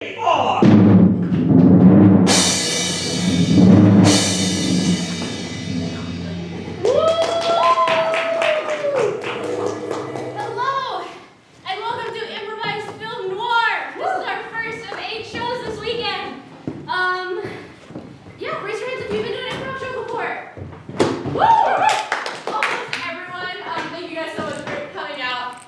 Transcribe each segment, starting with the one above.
Hello, and welcome to improvised film Noir. This is our first of 8 shows this weekend. Yeah, raise your hands if you've been doing an improv show before. Woo! Almost everyone. Thank you guys so much for coming out.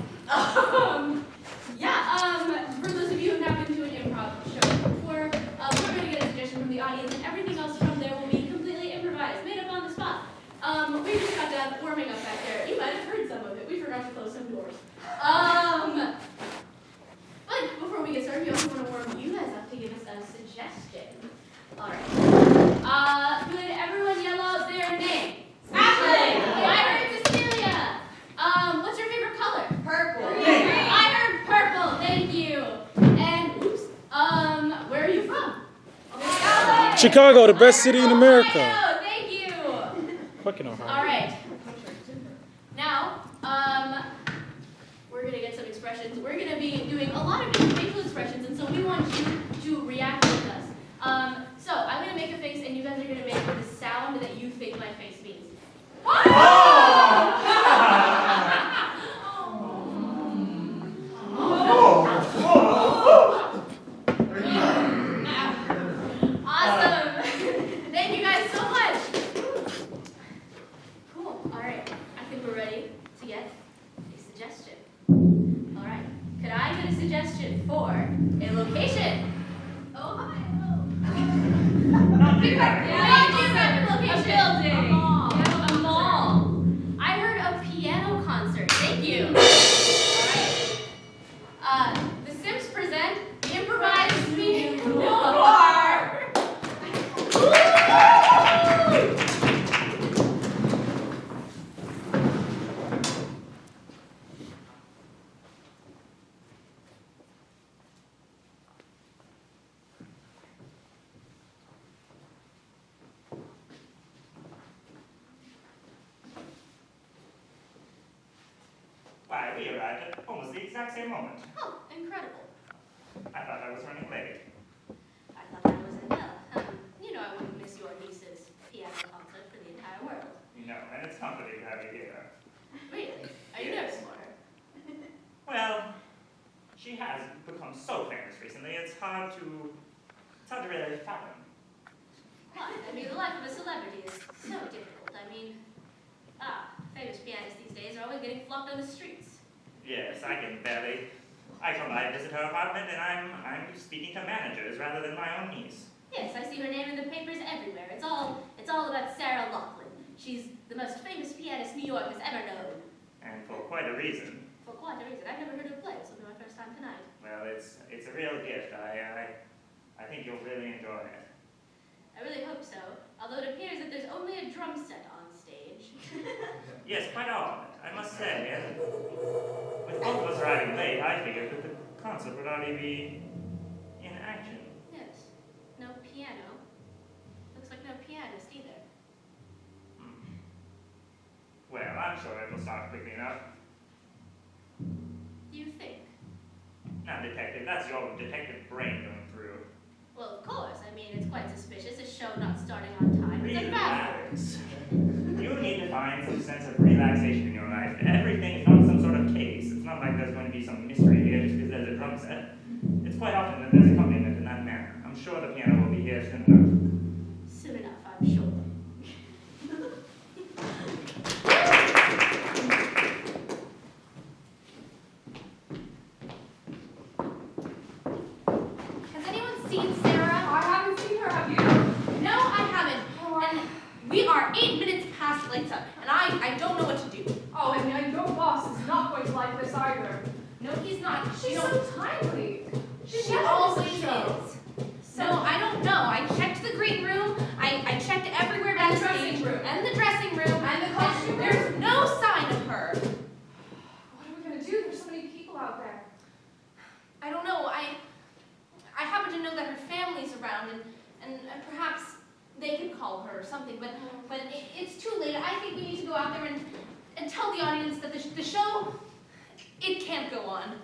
For those of you who have not been to an improv show before, we're going to get a suggestion from the audience, and everything else from there will be completely improvised, made up on the spot. We just got done warming up back there. You might have heard some of it. We forgot to close some doors. But before we get started, we also want to warm you guys up to give us a suggestion. All right. Could everyone yell out their name? Ashley. I heard Cecilia. What's your favorite color? Purple. I heard purple. Thank you. And oops. Where are you from? Chicago, the best city in America. Ohio. Thank you. Fucking Ohio. All right. Now, we're gonna get some expressions. We're gonna be doing a lot of different facial expressions, and so we want you to react with us. So I'm gonna make a face, and you guys are gonna make the sound that you think my face means. Awesome! Thank you guys so much. Cool. All right. I think we're ready to get a suggestion. All right. Could I get a suggestion for a location? Ohio. Not too bad location. A building. A mall. I heard a piano concert. Thank you. All right. The Sims present improvised speech Noir. Why, we arrived at almost the exact same moment. Oh, incredible. I thought I was running late. I thought that was a no. You know I wouldn't miss your niece's piano concert for the entire world. You know, and it's comforting to have you here. Really? Are you nervous for her? Well, she has become so famous recently, it's hard to really fathom. What? I mean, the life of a celebrity is so difficult. I mean, famous pianists these days are always getting flocked on the streets. Yes, I can barely. I told her I visit her apartment, and I'm speaking to managers rather than my own niece. Yes, I see her name in the papers everywhere. It's all about Sarah Laughlin. She's the most famous pianist New York has ever known. And for quite a reason. For quite a reason. I've never heard her play. This will be my first time tonight. Well, it's a real gift. I think you'll really enjoy it. I really hope so. Although it appears that there's only a drum set on stage. Yes, quite often, I must say. And with both of us arriving late, I figured that the concert would already be in action. Yes. No piano. Looks like no pianist either. Well, I'm sure it will start quickly enough. You think? Now, detective, that's your detective brain going through. Well, of course. I mean, it's quite suspicious. A show not starting on time. It's a fact. Relax. You need to find some sense of relaxation in your life. Everything is not some sort of case. It's not like there's going to be some mystery here just because there's a drum set. It's quite often that there's accompaniment in that manner. I'm sure the piano will be here soon enough. Soon enough, I'm sure. Has anyone seen Sarah? I haven't seen her, have you? No, I haven't. And we are 8 minutes past Lisa, and I don't know what to do. Oh, and your boss is not going to like this either. No, he's not. She's so timely. She always is. So I don't know. I checked the green room. I checked everywhere And the backstage. dressing room. And the dressing room. And the costume room. There's no sign of her. What are we going to do? There's so many people out there. I don't know. I happen to know that her family's around, and perhaps they can call her or something. But it's too late. I think we need to go out there and tell the audience that the show, it can't go on.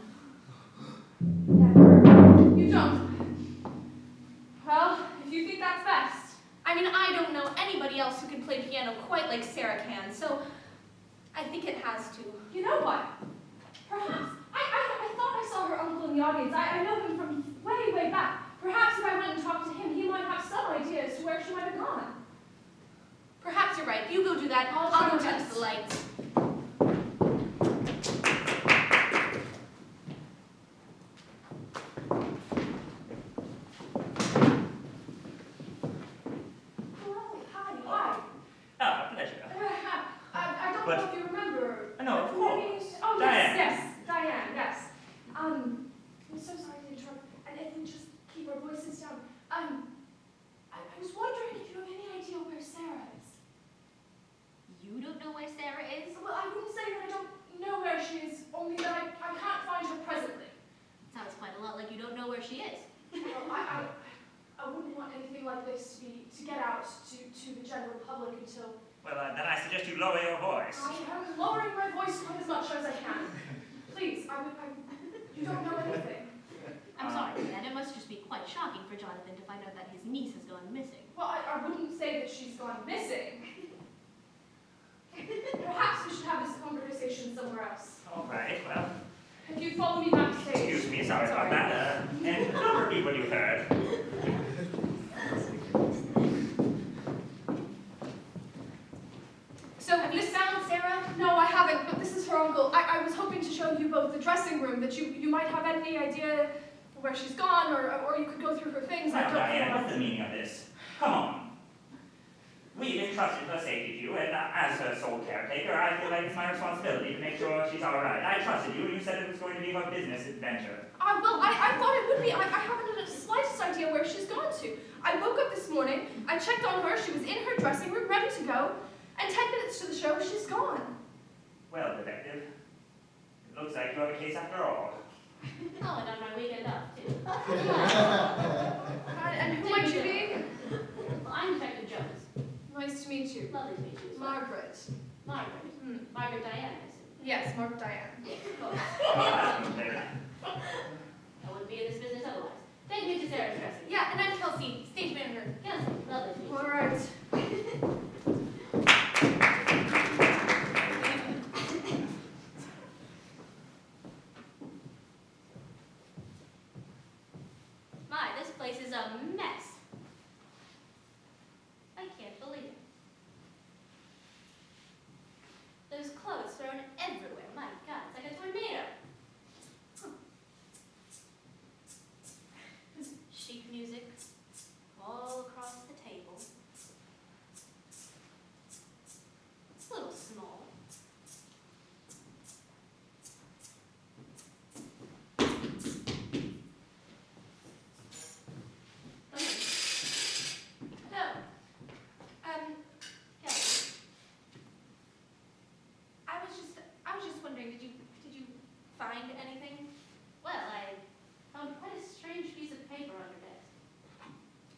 Never. You don't. mean, I don't know anybody else who can play piano quite like Sarah can, so I think it has to. You know what? Perhaps, I thought I saw her uncle in the audience. I know him from way, way back. Perhaps if I went and talked to him, he might have some idea as to where she might have gone. Perhaps you're right. You go do that. I'll go touch the lights. Then I suggest you lower your voice. I am lowering my voice quite as much as I can. Please, you don't know anything. I'm sorry, Dad. It must just be quite shocking for Jonathan to find out that his niece has gone missing. Well, I wouldn't say that she's gone missing. Perhaps we should have this conversation somewhere else. All right, well. If you follow me backstage. Excuse me, sorry about that. And don't repeat what you heard. So have you found Sarah? No, I haven't, but this is her uncle. I was hoping to show you both the dressing room, that you might have any idea where she's gone, or you could go through her things. Now, Diane, what's the meaning of this? Come on. We've entrusted her safety to you, and as her sole caretaker, I feel like it's my responsibility to make sure she's all right. I trusted you, and you said it was going to be her business adventure. Well, I thought it would be. I haven't the slightest idea where she's gone to. I woke up this morning, I checked on her, she was in her dressing room, ready to go, and 10 minutes to the show, she's gone. Well, Detective, it looks like you have a case after all. Oh, and on my weekend off, too. And who might you be? Well, I'm Detective Jones. Nice to meet you. Lovely to meet you as well. Margaret. Margaret. Margaret Diane, I assume. Yes, Margaret Diane. Yes, of course. I wouldn't be in this business otherwise. Take me to Sarah's dressing. Yeah, and I'm Kelsey, stage manager. Kelsey, lovely to meet you. All right. My, this place is a mess. I can't believe it. There's clothes thrown everywhere. My God, it's like a tornado. Sheet music all across the table. It's a little small. No. Kelly, I was just wondering, did you find anything? well, I found quite a strange piece of paper on your desk.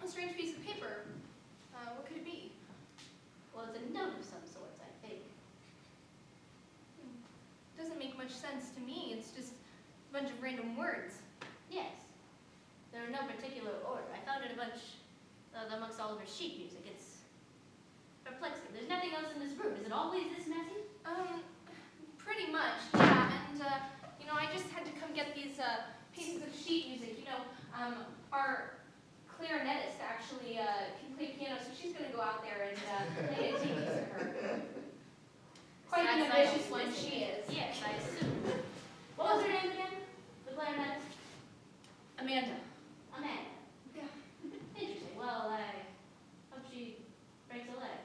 A strange piece of paper. What could it be? Well, it's a note of some sort, I think. Doesn't make much sense to me. It's just a bunch of random words. Yes. They're in no particular order. I found it amongst all of her sheet music. It's perplexing. There's nothing else in this room. Is it always this messy? Pretty much, yeah. And, I just had to come get these pieces of sheet music. Our clarinetist actually can play piano, so she's going to go out there and play a piece for her. Quite an ambitious one she is. Yes, I assume. What was her name again? The clarinetist? Amanda. Amanda. Yeah. Interesting. Well, I hope she breaks a leg.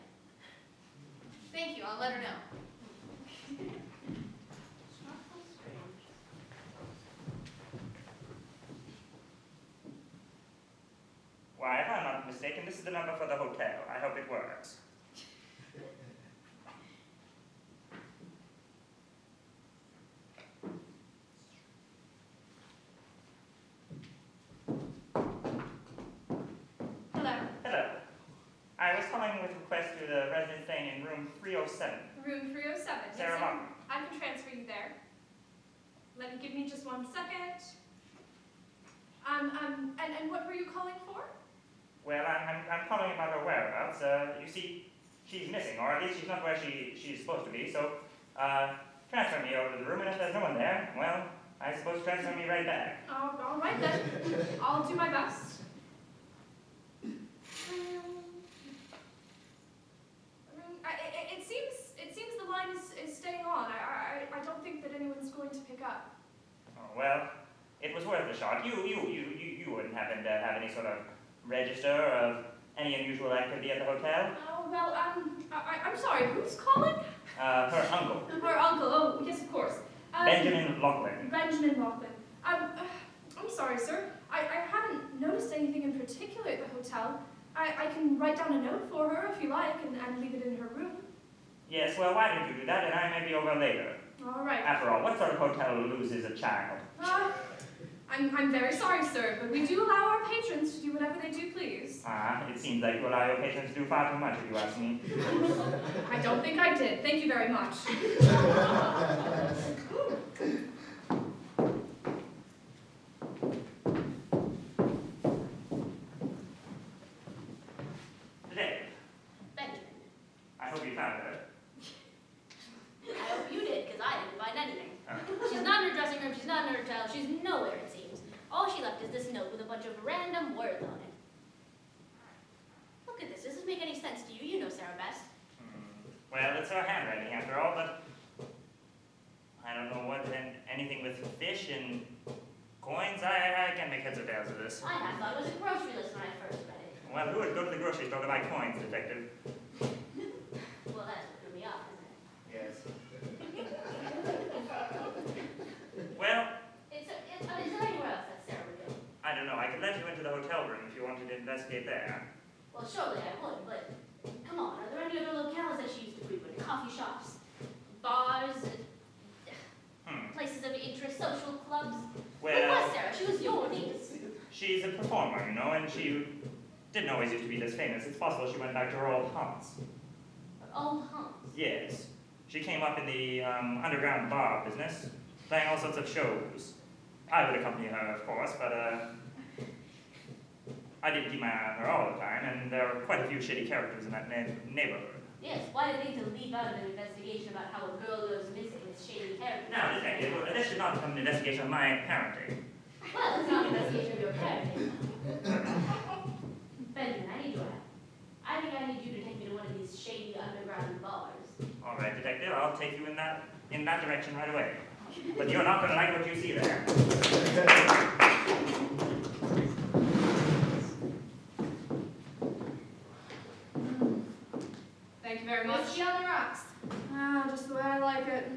Thank you. I'll let her know. Not so strange. Why, if I'm not mistaken, this is the number for the hotel. I hope it works. Hello. Hello. I was calling with a request to the resident staying in room 307. Room 307. Sarah Yes, Martin. I can transfer you there. Give me just 1 second. And what were you calling for? Well, I'm calling about her whereabouts. You see, she's missing, or at least she's not where she's supposed to be, so, transfer me over to the room, and if there's no one there, well, I suppose transfer me right back. All right then. I'll do my best. It seems the line is staying on. I don't think that anyone's going to pick up. Oh, well, it was worth a shot. You wouldn't happen to have any sort of register of any unusual activity at the hotel? Oh, well, I'm sorry, who's calling? Her uncle. Her uncle, oh, yes, of course. Benjamin Loughlin. Benjamin Loughlin. I'm sorry, sir. I haven't noticed anything in particular at the hotel. I can write down a note for her if you like and leave it in her room. Yes, well, why don't you do that, and I may be over later. All right. After all, what sort of hotel loses a child? I'm very sorry, sir, but we do allow our patrons to do whatever they do please. It seems like you allow your patrons to do far too much, if you ask me. I don't think I did. Thank you very much. Today, Benjamin. I hope you found her. I hope you did, because I didn't find anything. She's not in her dressing room, she's not in her hotel, she's nowhere, it seems. All she left is this note with a bunch of random words on it. Look at this. Does this make any sense to you? You know Sarah best. Well, it's her handwriting after all, but I don't know what, anything with fish and coins? I can't make heads or tails of this. I thought it was a grocery list when I first read it. Well, who would go to the grocery store to buy coins, detective? Well, that's what threw me off, isn't it? Yes. Well, Is there anywhere else that Sarah would go? I don't know. I could let you into the hotel room if you wanted to investigate there. Well, surely I would, but come on. Are there any other locales that she used to frequent? Coffee shops, bars, places of interest, social clubs? Who Well, was Sarah? She was your niece. she's a performer, you know, and she didn't always used to be this famous. It's possible she went back to her old haunts. Old Hans. Yes. She came up in the underground bar business, playing all sorts of shows. I would accompany her, of course, but I didn't keep my eye on her all the time, and there were quite a few shitty characters in that neighborhood. Yes, why do they need to leave out an investigation about how a girl goes missing with shady characters? Now, detective, this should not become an investigation of my parenting. Well, it's not an investigation of your parenting. Benjamin, I need your help. I think I need you to take me to one of these shady underground bars. All right, detective, I'll take you in that direction right away. But you're not going to like what you see there. Thank you very much. Whiskey on the rocks. Just the way I like it.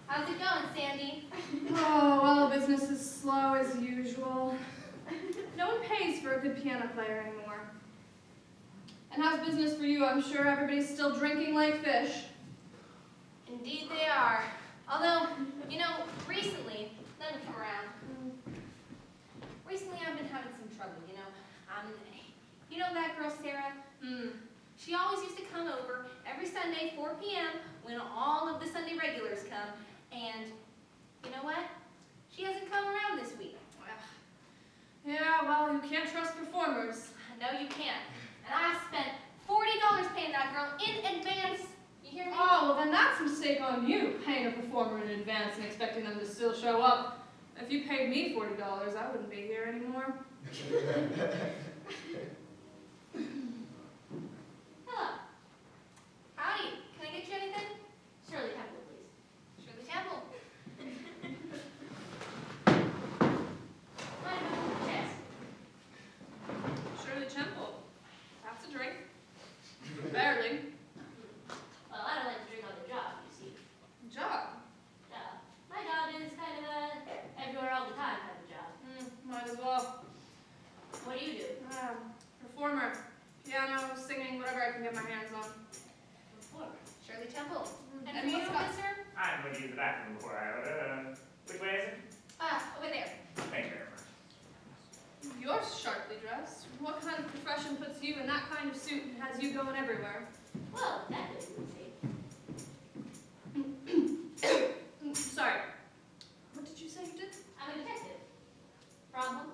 How's it going, Sandy? Oh, well, business is slow as usual. No one pays for a good piano player anymore. And how's business for you? I'm sure everybody's still drinking like fish. Indeed they are. Although, you know, recently, let me come around. Recently I've been having some trouble, you know. You know that girl, Sarah? She always used to come over every Sunday, 4 p.m., when all of the Sunday regulars come. And you know what? She hasn't come around this week. Yeah, well, you can't trust performers. No, you can't. And I spent $40 paying that girl in advance. You hear me? Oh, well, then that's a mistake on you, paying a performer in advance and expecting them to still show up. If you paid me $40, I wouldn't be here anymore. Hello. Howdy. Can I get you anything? Shirley Temple, please. Shirley Temple. Mind if I move the chest? Shirley Temple. That's a drink. Barely. Well, I don't like to drink on the job, you see. Job. My job is kind of a everywhere all the time kind of job. Might as well. What do you do? Performer. Piano, singing, whatever I can get my hands on. Performer. Shirley Temple. And And for you, what's got- mister? I'm going to use the bathroom before I order. Which way is it? Over there. Thank you very much. You're sharply dressed. What kind of profession puts you in that kind of suit and has you going everywhere? Well, that goes you would say. Sorry. What did you say you did? I'm a detective. Problem?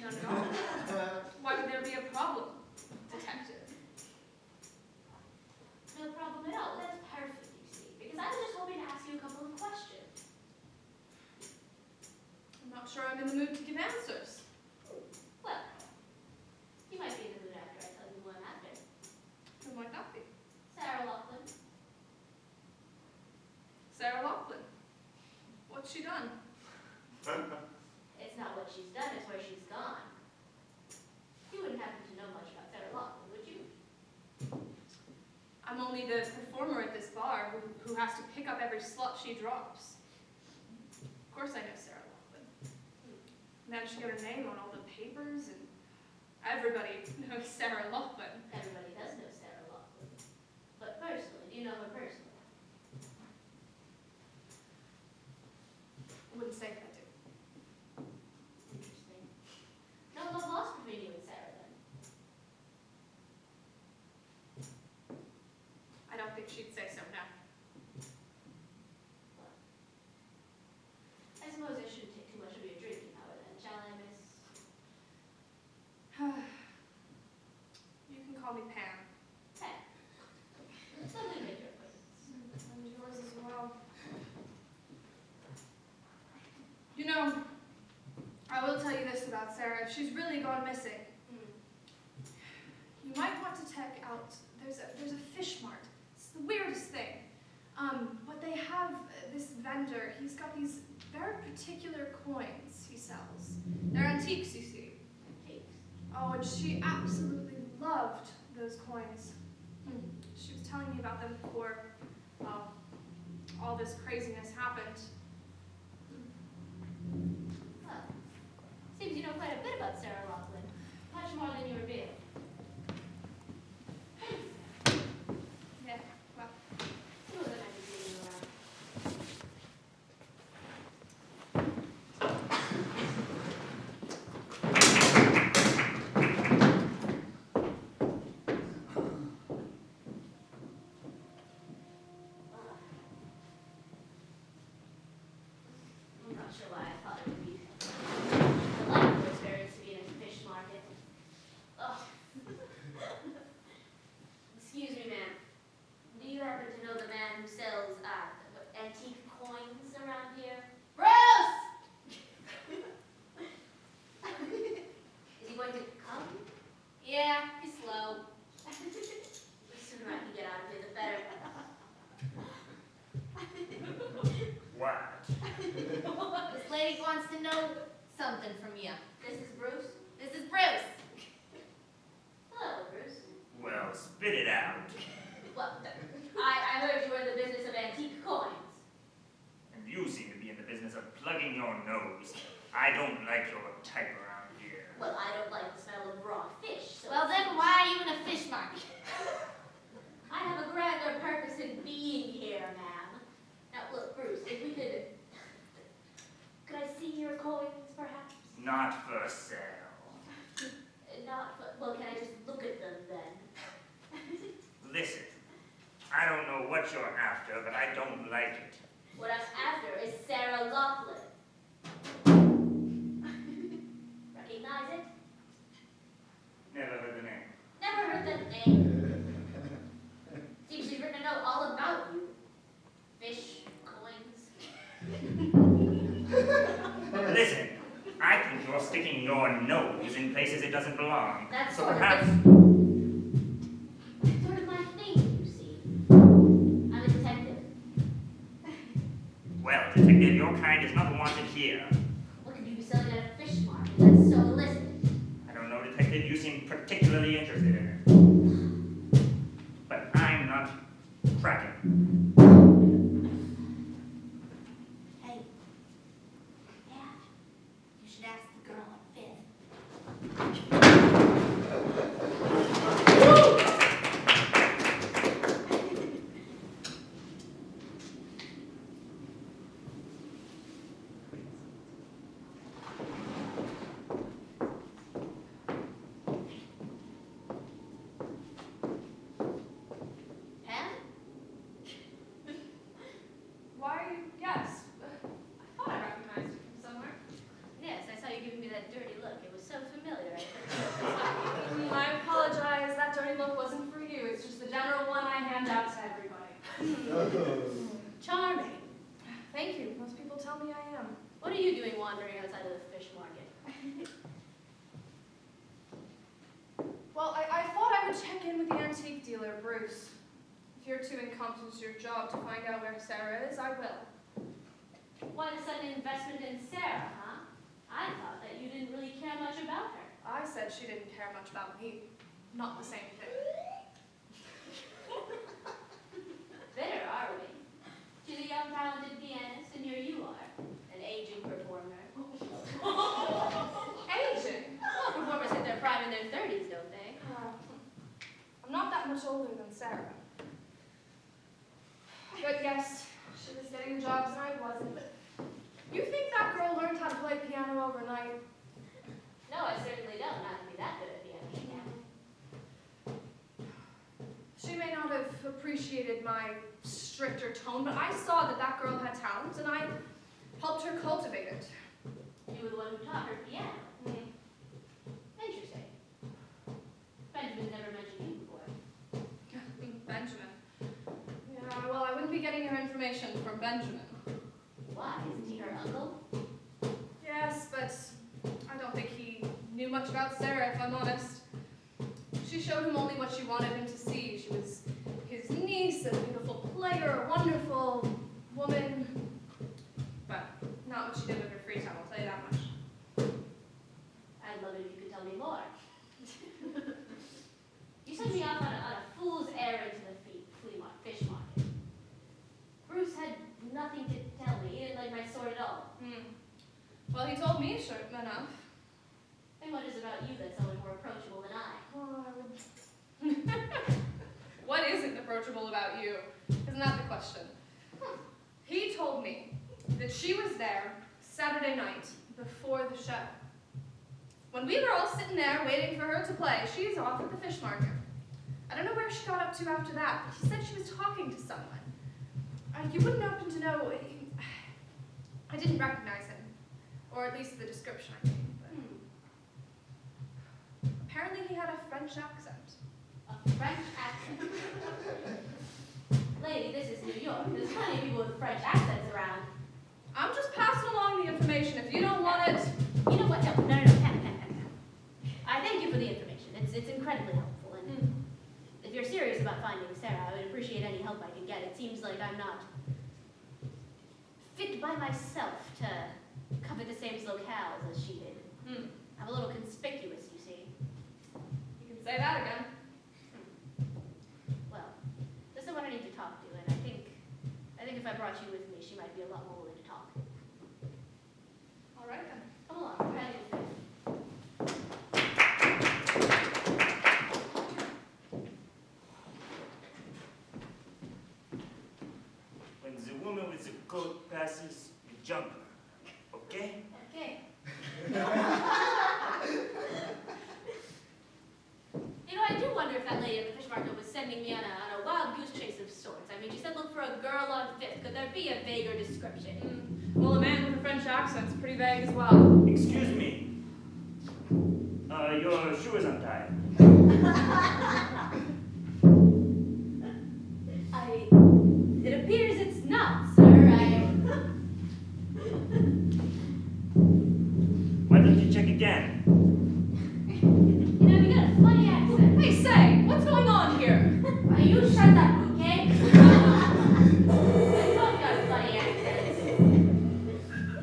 None at all. the performer at this bar who has to pick up every slut she drops. Of course I know Sarah Loughlin. Managed to get her name on all the papers, and everybody knows Sarah Loughlin. Everybody does know Sarah Loughlin. But personally, do you know her personally? I wouldn't say that I do. Interesting. No love lost between you and Sarah then. I don't think she'd say so now. Well, I suppose I shouldn't take too much of your drinking hour then, shall I, miss? You can call me Pam. Hey. It's lovely to make your acquaintance. And yours as well. You know, I will tell you this about Sarah. If she's really gone missing, you might want to check out, there's a fish mart. It's the weirdest thing. But they have this vendor, he's got these very particular coins he sells. They're antiques, you see. Antiques? Oh, and she absolutely loved those coins. She was telling me about them before all this craziness happened. Well, seems you know quite a bit about Sarah Loughlin. Much more than you reveal. Yeah, well, Some of them might be digging around. I'm not sure why I thought it would be a delightful experience to be in a fish market. Ugh. Excuse me, ma'am. Do you happen to know the man who sells antique coins around here? Bruce! Is he going to come? Yeah, he's slow. The sooner I can get out of here, the better. What? This lady wants to know something from you. This is Bruce. This is Bruce. Hello, Bruce. Well, spit it out. Well, I heard you were in the business of antique coins. And you seem to be in the business of plugging your nose. I don't like your type around here. Well, I don't like the smell of raw fish, so... Well, then why are you in a fish market? I have a grander purpose in being here, ma'am. Now, look, Bruce, if we could... Could I see your coins, perhaps? Not for sale. Not... Well, can I just look at them, then? Listen, I don't know what you're after, but I don't like it. What I'm after is Sarah Loughlin. Recognize it? Never heard the name. Never heard the name. Seems she's written a note all about you. Fish, coins. Listen, I think you're sticking your nose in places it doesn't belong. That's so sort perhaps... of my thing, you see. I'm a detective. Well, detective, your kind is not wanted here. What could you be selling at a fish market? That's so illicit. I don't know, detective, you seem particularly interested in it. But I'm not cracking. Hey. Yeah. You should ask the girl on Fifth. Pam? why, yes. I thought I recognized you from somewhere. Yes, I saw you giving me that dirty look. It was so familiar. I apologize, that dirty look wasn't for you. It's just the general one I hand out to everybody. Charming. Thank you. Most people tell me I am. What are you doing wandering outside of the fish market? Well, I thought I would check in with the antique dealer, Bruce. If you're too incompetent to your job to find out where Sarah is, I will. Why the sudden investment in Sarah, huh? I thought that you didn't really care much about her. I said she didn't care much about me. Not the same thing. much older than Sarah. But yes, she was getting the jobs and I wasn't. But you think that girl learned how to play piano overnight? No, I certainly don't. Not to be that good at piano. She may not have appreciated my stricter tone, but I saw that that girl had talent and I helped her cultivate it. You were the one who taught her piano. Interesting. Benjamin never mentioned you before. Benjamin. Yeah, well, I wouldn't be getting her information from Benjamin. Why? Isn't he her uncle? Yes, but I don't think he knew much about Sarah, if I'm honest. She showed him only what she wanted him to see. She was his niece, a beautiful player, a wonderful woman. But not what she did with her free time, I'll tell you that much. I'd love it if you could tell me more. You sent me off on a fool's errand to the fish market. Bruce had nothing to tell me. He didn't like my sword at all. Well, he told me sure enough. And what is it about you that's so much more approachable than I? Well, what isn't approachable about you? Isn't that the question? He told me that she was there Saturday night before the show. When we were all sitting there waiting for her to play, she's off at the fish market. I don't know where she got up to after that, but he said she was talking to someone. You wouldn't happen to know. I didn't recognize him, or at least the description I gave. But apparently he had a French accent. A French accent? Lady, this is New York. There's plenty of people with French accents around. I'm just passing along the information. If you don't want it... You know what? No. I thank you for the information. It's incredibly helpful. And if you're serious about finding Sarah, I would appreciate any help I can get. It seems like I'm not fit by myself to cover the same locales as she did. I'm a little conspicuous, you see. You can say that again. Well, this is what I need to talk to, and I think if I brought you with me, she might be a lot more willing to talk. All right, then. Come along, we're ready to finish. When the woman with the coat passes, you jump her. Okay? Okay. You know, I do wonder if that lady at the fish market was sending me on a wild goose chase of sorts. I mean, she said look for a girl on Fifth. Could there be a vaguer description? Well, a man with a French accent's pretty vague as well. Excuse me. Your shoe is untied. It appears it's not, sir. Why don't you check again? You know, you got a funny accent. Hey, say, what's going on here? You shut that, okay? You both got a funny accent.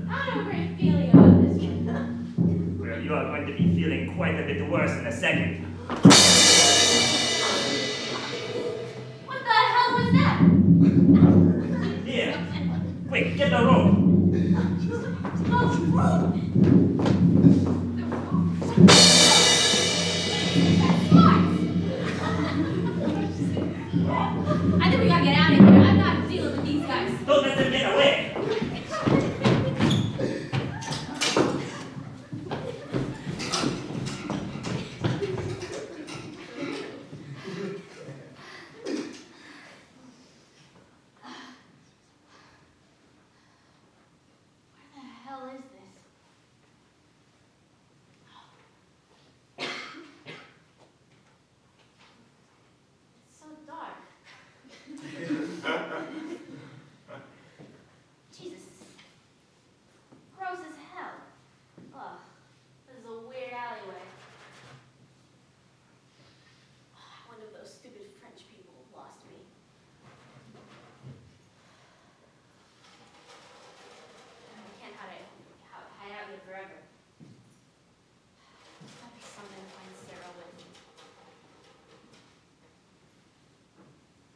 I don't have a great feeling about this one. Well, you are going to be feeling quite a bit worse in a second. What the hell was that? Here. Quick, get the rope. I think we gotta get out of here. I'm not dealing with these guys. Don't let them get away. Where the hell is this? It's so dark. Jesus. Gross as hell. Ugh. This is a weird alleyway. I wonder if those stupid French people have lost me. I can't hide out here forever. There's gotta be something to find Sarah with.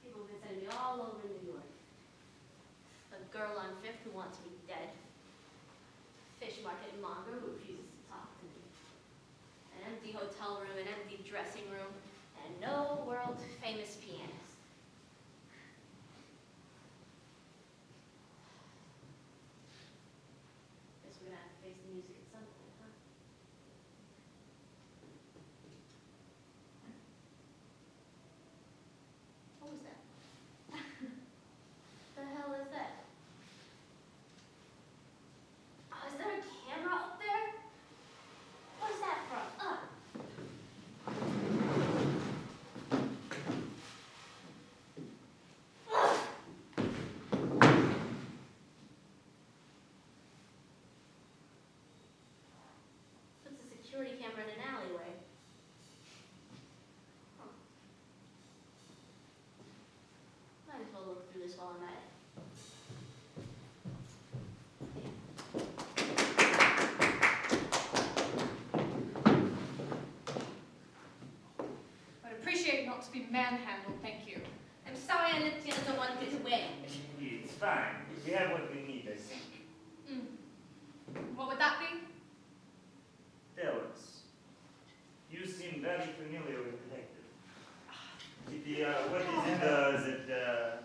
People have been sending me all over New York. A girl on Fifth who wants me dead. Fish market monger who refuses to talk to me. An empty hotel room, an empty dressing room, and no world-famous to be manhandled, thank you. I'm sorry I let Piano want this way. It's fine. We have what we need, I think. What would that be? Tell us. You seem very familiar with detective. What is it that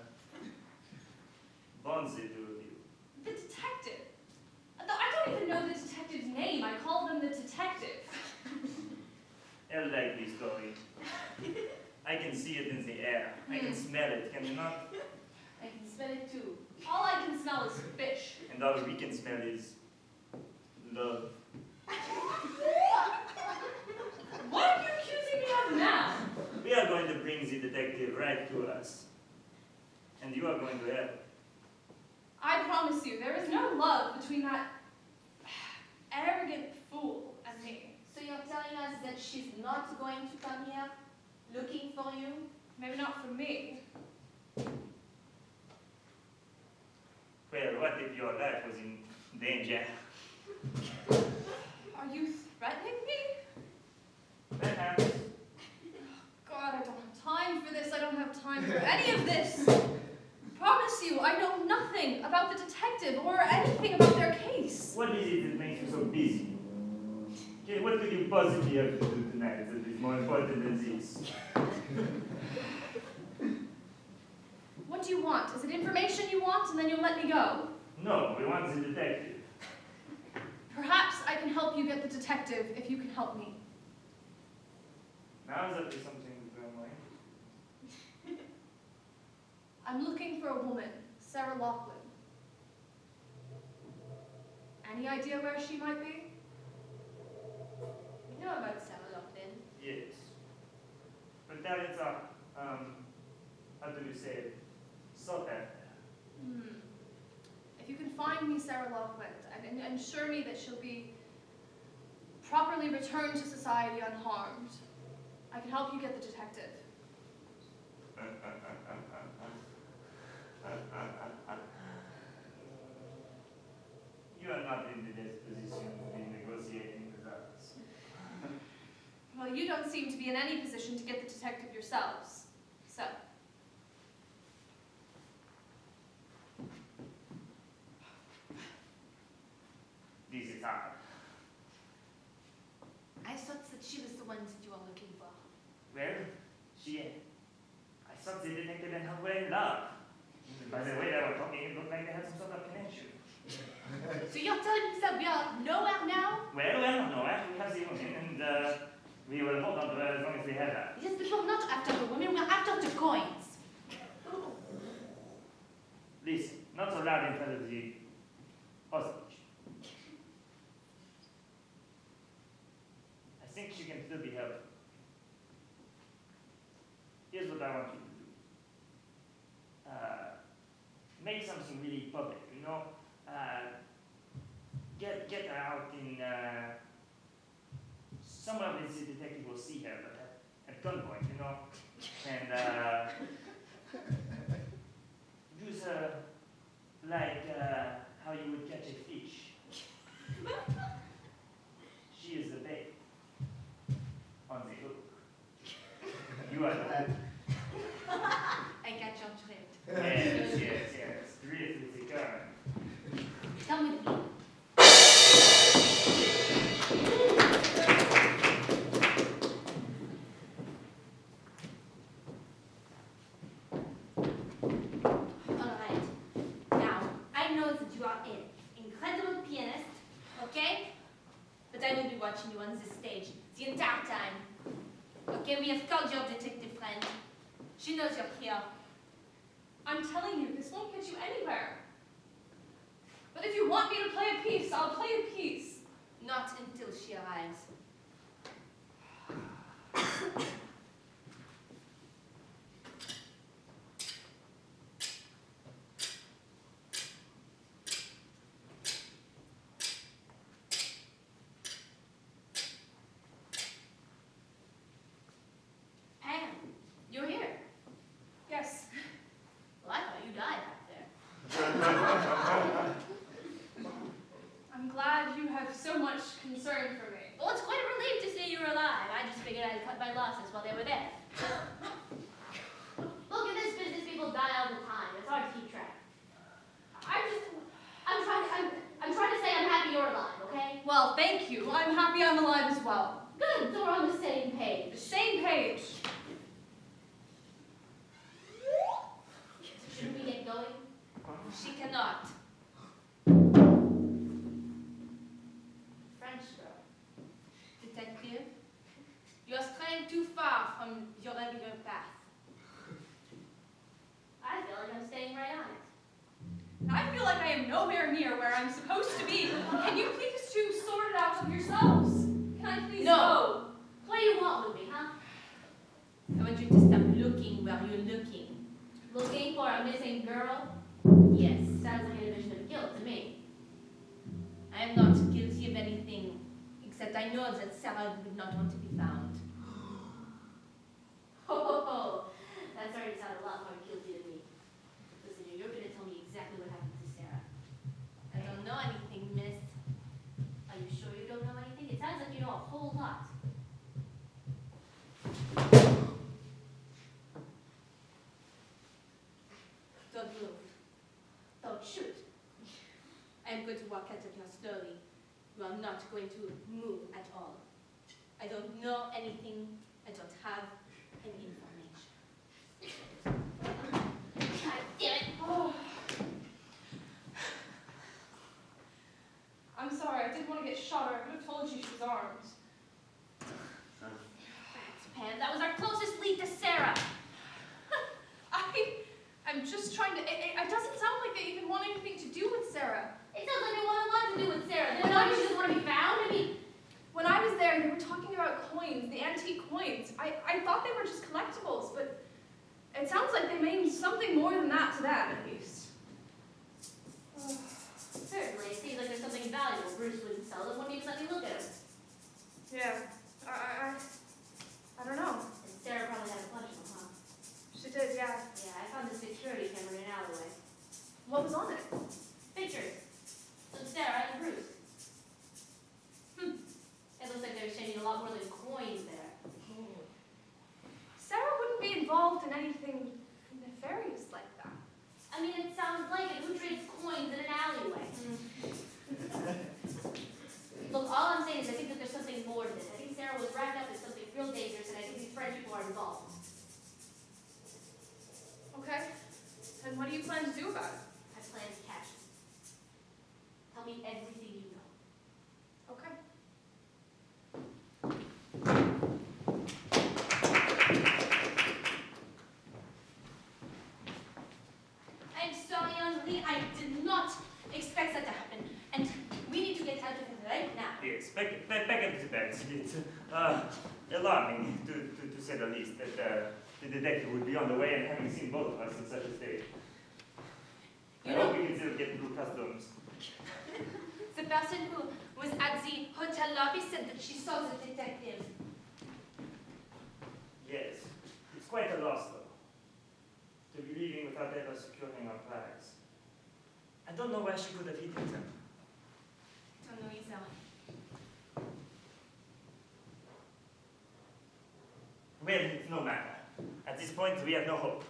bonds it to you? The detective. I don't even know the detective's name. I call them the detective. I like this story. I can see it in the air. I can smell it, can you not? I can smell it too. All I can smell is fish. And all we can smell is love. What are you accusing me of now? We are going to bring the detective right to us. And you are going to help. I promise you, there is no love between that arrogant fool and me. So you're telling us that she's not going to come here looking for you? Maybe not for me. Well, what if your life was in danger? Are you threatening me? Perhaps. God, I don't have time for this. I don't have time for any of this. Promise you, I know nothing about the detective or anything about their case. What is it that makes you so busy? Okay, what could you possibly have to do tonight that is more important than this? What do you want? Is it information you want and then you'll let me go? No, we want the detective. Perhaps I can help you get the detective if you can help me. Now is that something to go away? I'm looking for a woman, Sarah Laughlin. Any idea where she might be? You know about Sarah Laughlin. Yes. But that is how do you say it? Sought after. If you can find me Sarah Laughlin and ensure me that she'll be properly returned to society unharmed, I can help you get the detective. You are not in the disposition to be negotiating with us. Well, you don't seem to be in any position to get the detective yourselves. So, This is hard. I thought that she was the one that you are looking for. Well, I thought the detective and her were in love. By the way they were talking, it looked like they had some sort of connection. So you're telling me that we are nowhere now? Well, no, we have the woman, and we will hold on to her as long as we have her. Yes, but we're not after the women, we're after the coins. Listen, not so loud in front of the hostage. I think she can still be helpful. Here's what I want you to do. Make something really public, you know? Get her out in somewhere where the detective will see her, but at gunpoint, you know? And use her like how you would catch a fish. She is the bait on the hook. You are the hook. I got your drift. Yes. Drift with the current. Tell me the meaning. Alright. Now, I know that you are an incredible pianist, okay? But I will be watching you on the stage the entire time. Okay, we have called your detective friend. She knows you're here. I'm telling you, this won't get you anywhere. But if you want me to play a piece, I'll play a piece. Not until she arrives. Anne, you're here. Yes. Well, I thought you died back there. I'm glad you have so much concern for me. Well, it's quite a relief to see you're alive. I just figured I'd cut my losses while they were there. die all the time. It's hard to keep track. I'm trying to say I'm happy you're alive, okay? Well, thank you. I'm happy I'm alive as well. Good, so we're on the same page. The same page. Should we get going? She cannot. French girl. Detective, you are straying too far from your regular path. I feel like I'm staying right on it. I feel like I am nowhere near where I'm supposed to be. Can you please two sort it out of yourselves? Can I please go? What do you want with me, huh? I want you to stop looking where you're looking. Looking for a missing girl? Yes, Sounds like an admission of guilt to me. I am not guilty of anything, except I know that Sarah would not want to be found. Oh, that's already sounded a lot more guilty to me. Listen, you're going to tell me exactly what happened to Sarah. I don't know anything, miss. Are you sure you don't know anything? It sounds like you know a whole lot. Don't move. Don't shoot. I am going to walk out of your story. You are not going to move at all. I don't know anything. I don't have any information. God damn it. Oh. I'm sorry, I didn't want to get shot or I could have told you she was armed. Rats, Pam, that was our closest lead to Sarah. I'm just trying to. It doesn't sound like they even want anything to do with Sarah. It sounds like they want a lot to do with Sarah. They're not just want to be found. I mean, When I was there, they were talking about coins, the antique coins. I thought they were just collectibles, but it sounds like they mean something more than that to them, at least. certainly, it seems like there's something valuable. Bruce wouldn't sell them, wouldn't even let me look at them. Yeah, I don't know. And Sarah probably had a bunch of them, huh? She did, yeah. Yeah, I found this security camera in an alleyway. What was on it? Pictures of Sarah and Bruce. It looks like they're exchanging a lot more than coins there. Sarah wouldn't be involved in anything nefarious like that. I mean, it sounds like it. Who trades coins in an alleyway? Look, all I'm saying is I think that there's something more to this. I think Sarah was wrapped up in something real dangerous, and I think these French people are involved. Okay. And what do you plan to do about it? I plan to catch them. Tell me everything you know. Okay. I'm sorry, Henri. I did not expect that to happen. And we need to get out of here right now. Yes, back at the bed. It's alarming, to say the least, that the detective would be on the way and having seen both of us in such a state. I hope we can still get through customs. The person who was at the hotel lobby said that she saw the detective. Yes, it's quite a loss, though, to be leaving without ever securing our flags. I don't know where she could have hidden them. Don't know either. Well, it's no matter. At this point, we have no hope.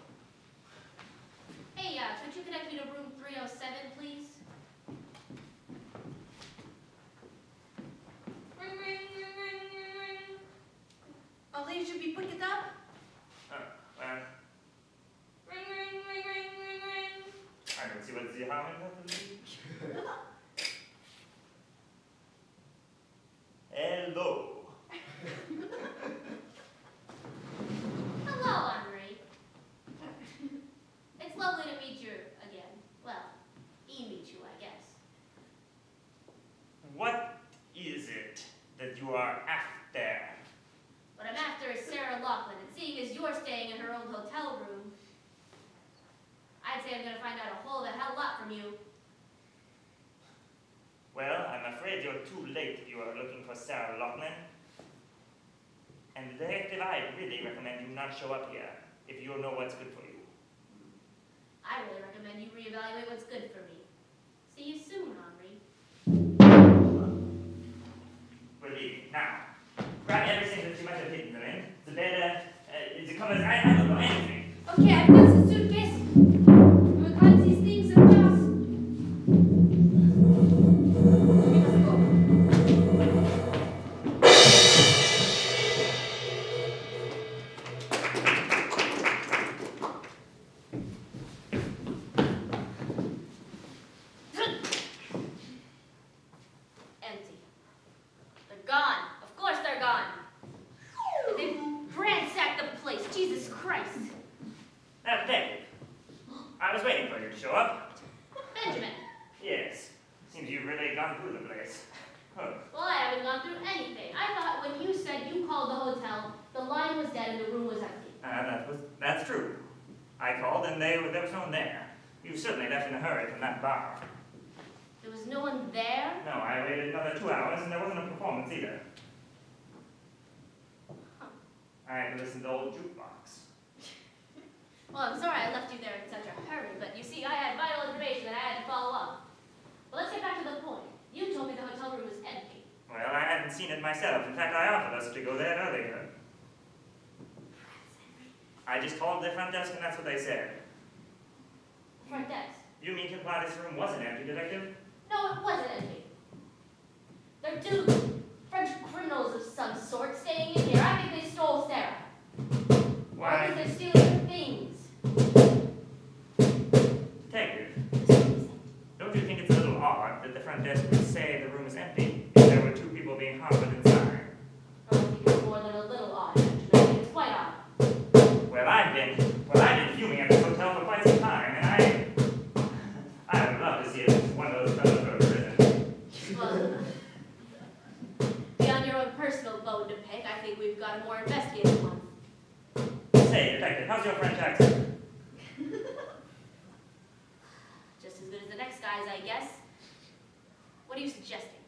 Hey, could you connect me to room 307, please? Ring, ring, ring, ring, ring, ring. Henri, should we pick it up? Well, Ring, ring, ring, ring, ring, ring. I don't see what's the harm in that. Hello. Hello, Henri. It's lovely to meet you again. Well, meet you, I guess. What is it that you are after? What I'm after is Sarah Laughlin, and seeing as you're staying in her old hotel room, I'd say I'm going to find out a whole hell lot from you. Well, I'm afraid you're too late if you are looking for Sarah Laughlin. And the detective, I really recommend you not show up here if you know what's good for you. I really recommend you reevaluate what's good for me. See you soon, Henri. We're leaving now. Grab everything that you might have hidden them in. The bed, the covers, I don't know anything. Okay, I've got the suitcase. That's true. I called and there was no one there. You certainly left in a hurry from that bar. There was no one there? No, I waited another 2 hours and there wasn't a performance either. I had to listen to the old jukebox. Well, I'm sorry I left you there in such a hurry, but you see, I had vital information that I had to follow up. Well, let's get back to the point. You told me the hotel room was empty. Well, I hadn't seen it myself. In fact, I offered us to go there earlier. I just called the front desk and that's what they said. Front desk? You mean to imply this room wasn't empty, Detective? No, it wasn't empty. There are 2 French criminals of some sort staying in here. I think they stole Sarah. Or Why? at least they're stealing her things. Detective, don't you think it's a little odd that the front desk would say the room is empty if there were 2 people being harbored inside? Oh, I think it's more than a little odd, actually. I think it's quite odd. Well, I've been fuming at this hotel for quite some time, and I would love to see if one of those fellows go to prison. Well, beyond your own personal bone to pick, I think we've got a more investigative one. Say, Detective, how's your French accent? Just as good as the next guy's, I guess. What are you suggesting?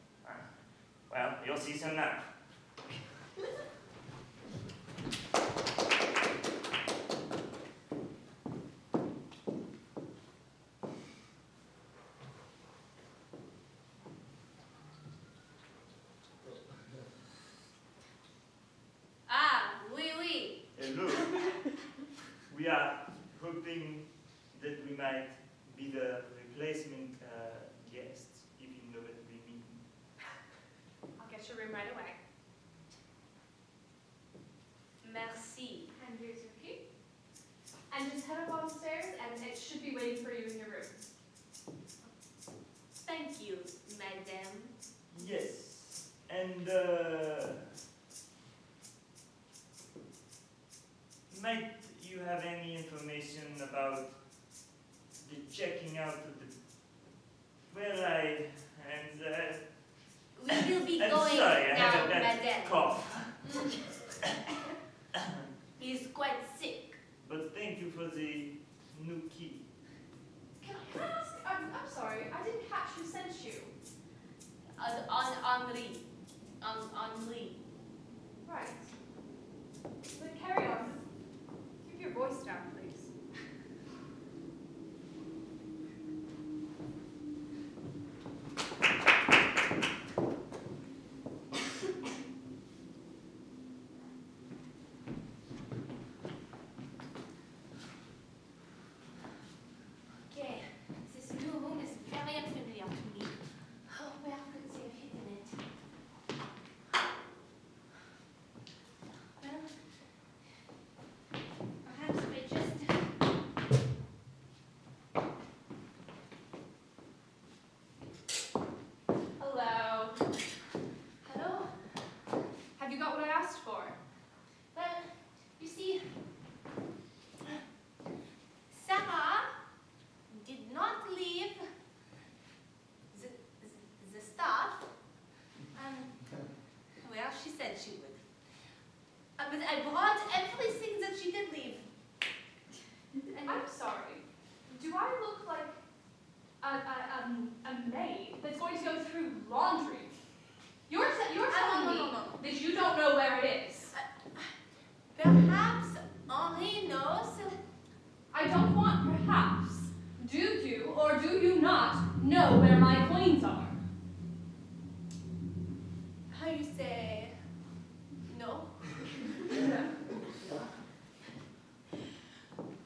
Well, you'll see soon enough. Ah, oui, oui. Hello. We are hoping that we might be the replacement guests, if you know what we mean. I'll get your room right away. Merci. And here's your key. And just head up downstairs, and it should be waiting for you in your room. Thank you, madame. Yes, and might you have any information about the checking out of the? Well, We will be I'm going sorry, I now, have a bad madame. cough. He's quite sick. But thank you for the new key. Can I ask? I'm sorry, I didn't catch who sent you. Henri. Henri. Right. But carry on. Keep your voice down, please. Okay, this new room is very unfamiliar to me. Oh, where could they have hidden it? Well, perhaps they just... Hello. Hello? Have you got what I asked for? Well, you see, Sarah did not leave the stuff. Well, she said she would. But I brought everything that she did leave. And I'm sorry. Do I look like a maid that's going to go through laundry? You're telling me no. that you don't know where it is. Perhaps Henri knows. I don't want perhaps. Do you or do you not know where my coins are? How you say? No.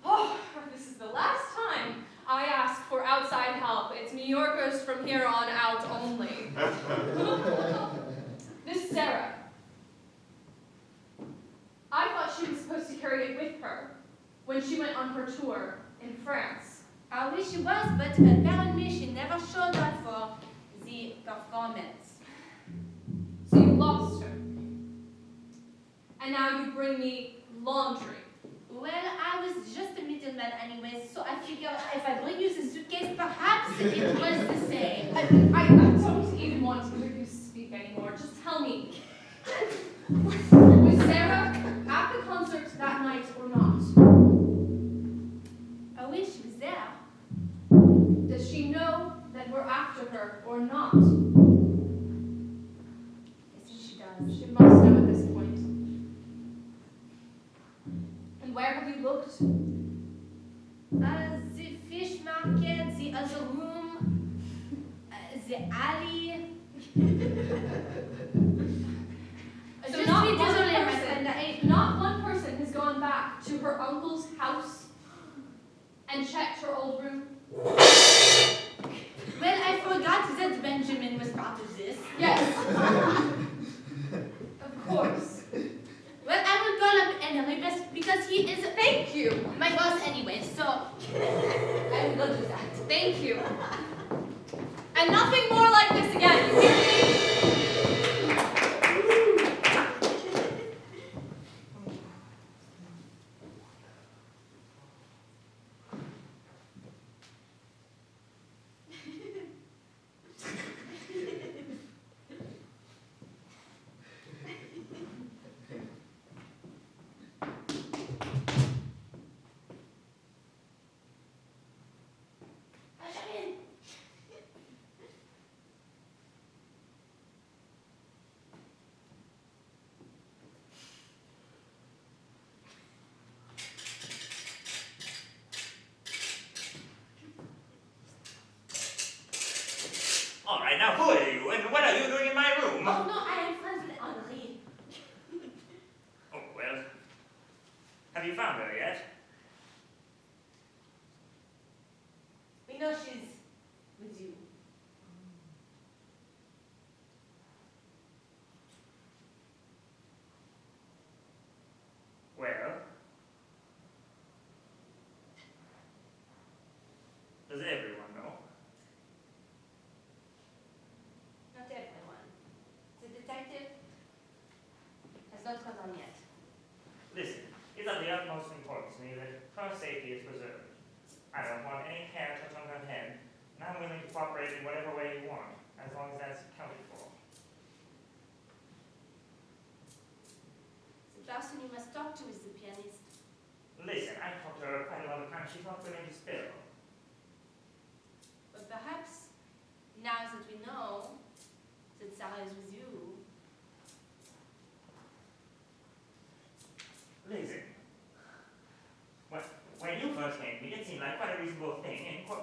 Oh, this is the last time I ask for outside help. It's New Yorkers from here on out only. This Sarah. I thought she was supposed to carry it with her when she went on her tour in France. I wish she was, but apparently she never showed up for the performance. So you lost her. And now you bring me laundry. Well, I was just a middleman anyway, so I figured if I bring you the suitcase, perhaps it was the same. I don't even want to hear you speak anymore. Just tell me. Was Sarah at the concert that night or not? The fish market, the other room, the alley. So Just not be one désolé, my person, friend. not one person has gone back to her uncle's house and checked her old room. Well, I forgot that Benjamin was part of this. Yes. Of course. Well, I will call up Henry because he is Thank you. my boss anyway, so I will go do that. Thank you. And nothing more like this again, you hear me? Benjamin! All right, now who are you, and what are you doing in my room? Oh no, I am friends with Henri. Oh, well, have you found her yet? We know she's with you. Well, does everyone know? Not everyone. The detective has not got on yet. Listen, it's of the utmost importance to me that her safety is preserved. I don't want any hair touch on her head, and I'm willing to cooperate in whatever way you want, as long as that's accounted for. The person you must talk to is the pianist. Listen, I've talked to her quite a lot of times. She's not willing to spill. But perhaps, now that we know that Sarah is with you, Listen, when you first came to me, it seemed like quite a reasonable thing, and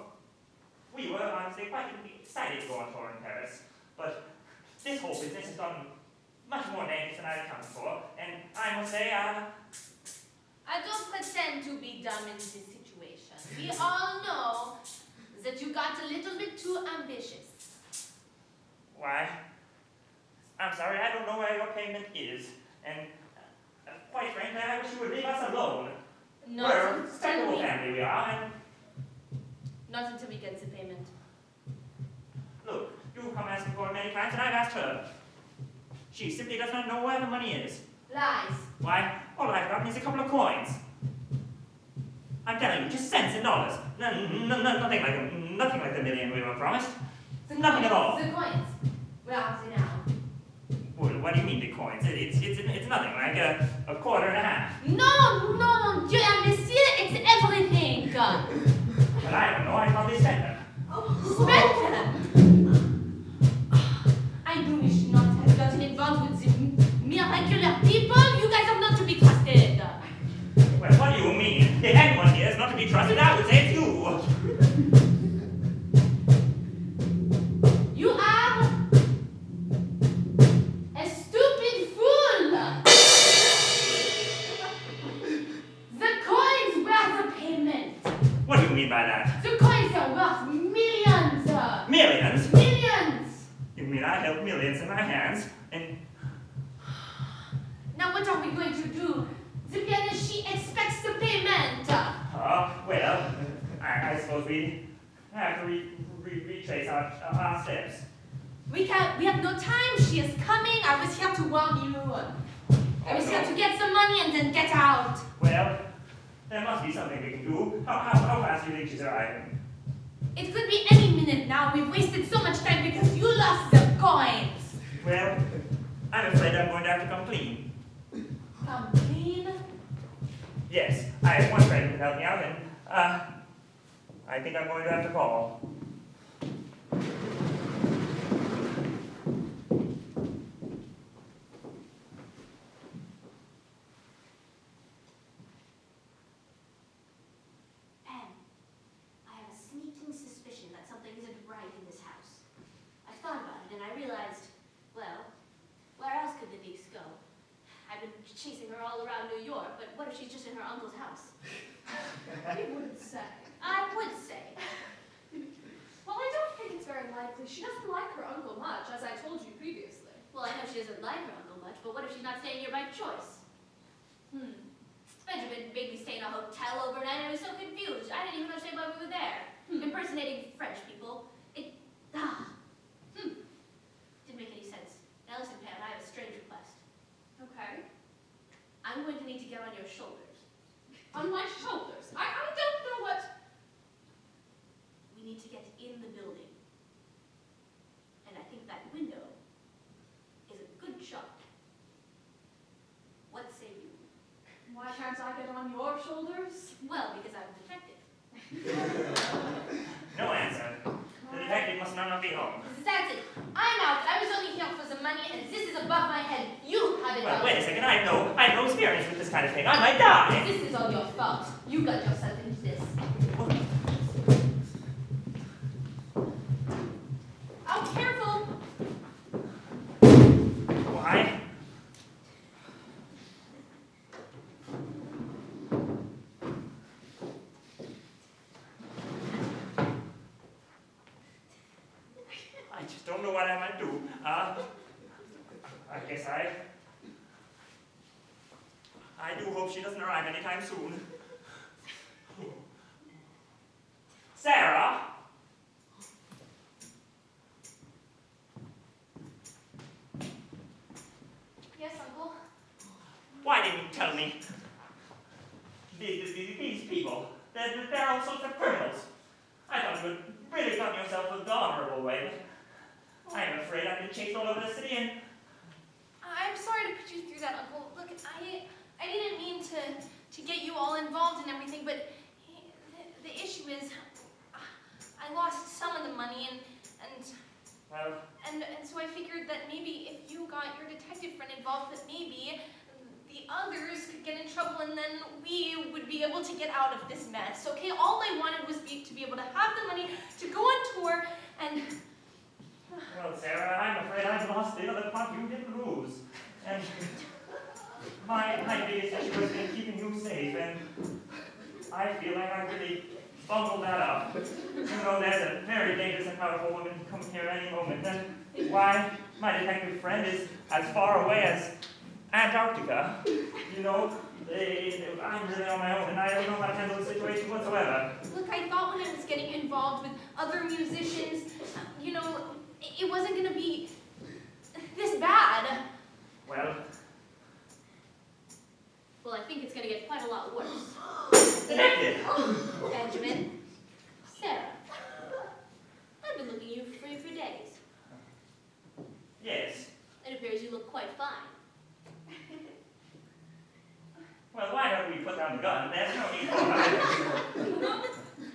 we were honestly quite excited to go on tour in Paris. But this whole business has gotten much more dangerous than I had accounted for, and I must say, I don't pretend to be dumb in this situation. We all know that you got a little bit too ambitious. why, I'm sorry, I don't know where your payment is, and quite frankly, I wish you would leave us alone. We're a respectable family, we are, and Not until we get the payment. look, you've come asking for it many times, and I've asked her. She simply does not know where the money is. Lies. Why, all I've gotten is a couple of coins. I'm telling you, just cents and dollars. Nothing like the million we were promised. Nothing at all. The coins. Where are they now? What do you mean the coins? It's nothing, like a quarter and a half. No, Dieu imbécile, it's everything. But I don't know, I probably spent them. Spend them. I knew we should not have gotten involved with the miraculous people. You guys are not to be trusted. Well, what do you mean? If anyone here is not to be trusted, I would say it's you. You are a stupid fool. The coins were the payment. What do you mean by that? The coins are worth millions. Millions? Millions. You mean I held millions in my hands, and Now what are we going to do? The pianist, she expects the payment. well, I suppose we have to retrace our steps. We have no time. She is coming. I was here to warn you. I was here to get some money and then get out. Well, there must be something we can do. How fast do you think she's arriving? It could be any minute now. We've wasted so much time because you lost the coins. Well, I'm afraid I'm going to have to come clean. Come clean. Yes, I have one friend who can help me out, and I think I'm going to have to call. chasing her all around New York, but what if she's just in her uncle's house? You wouldn't say. I would say. Well, I don't think it's very likely. She doesn't like her uncle much, as I told you previously. Well, I know she doesn't like her uncle much, but what if she's not staying here by choice? Benjamin made me stay in a hotel overnight, and I was so confused. I didn't even understand why we were there. Impersonating French people. Didn't make any sense. Now listen, Pam, I have a strange request. Okay. I'm going to need to get on your shoulders. On my shoulders. I don't know what... We need to get in the building. And I think that window is a good shot. What say you? Why can't I get on your shoulders? Well, because I'm a detective. No answer. The detective must not be home. That's it. I'm out. I was only here for some money, and this is above my head. You have it Well, all. wait a second. I have no experience with this kind of thing. I might die. This is all your fault. You got yourself into this. Oh, careful! Why? I just don't know what I might do. I guess I do hope she doesn't arrive anytime soon. Sarah? Yes, Uncle. Why didn't you tell me? These people, they're all sorts of criminals. I thought you had really gotten yourself the honorable way, but I'm afraid I've been chased all over the city and... I'm sorry to put you through that, Uncle. Look, I didn't mean to get you all involved in everything, but the issue is I lost some of the money and so I figured that maybe if you got your detective friend involved, that maybe the others could get in trouble and then we would be able to get out of this mess, okay? All I wanted was to be able to have the money to go on tour and... Well, Sarah, I'm afraid I've lost the other part you didn't lose. And my biggest issue has been keeping you safe, and I feel like I really bungled that up. You know, there's a very dangerous and powerful woman who can come here any moment, and why, my detective friend is as far away as Antarctica. You know, I'm really on my own, and I don't know how to handle the situation whatsoever. Look, I thought when I was getting involved with other musicians, you know, it wasn't going to be this bad. Well, I think it's going to get quite a lot worse. Detective! Benjamin, Sarah, I've been looking you for days. Yes. It appears you look quite fine. Well, why don't we put down the gun? There's no need for it.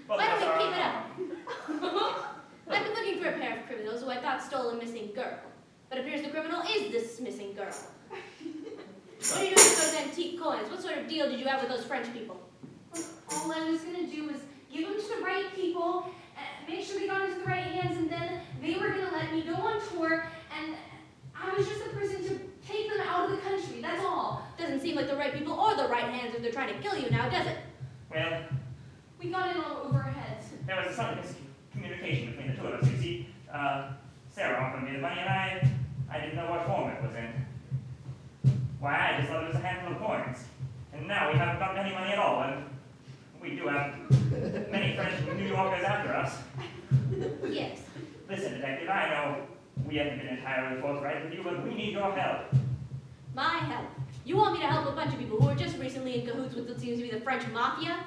Why don't we keep it up? I've been looking for a pair of criminals who I thought stole a missing girl. But it appears the criminal is this missing girl. What are you doing with those antique coins? What sort of deal did you have with those French people? All I was going to do was give them to the right people, make sure they got into the right hands, and then they were going to let me go on tour, and I was just the person to take them out of the country, that's all. Doesn't seem like the right people or the right hands if they're trying to kill you now, does it? Well, We got in all over our heads. there was some miscommunication between the two of us. You see, Sarah offered me the money, and I didn't know what form it was in. Why, I just thought it was a handful of coins. And now we haven't gotten any money at all, and we do have many French New Yorkers after us. Yes. Listen, detective, I know we haven't been entirely forthright with you, but we need your help. My help. You want me to help a bunch of people who were just recently in cahoots with what seems to be the French mafia?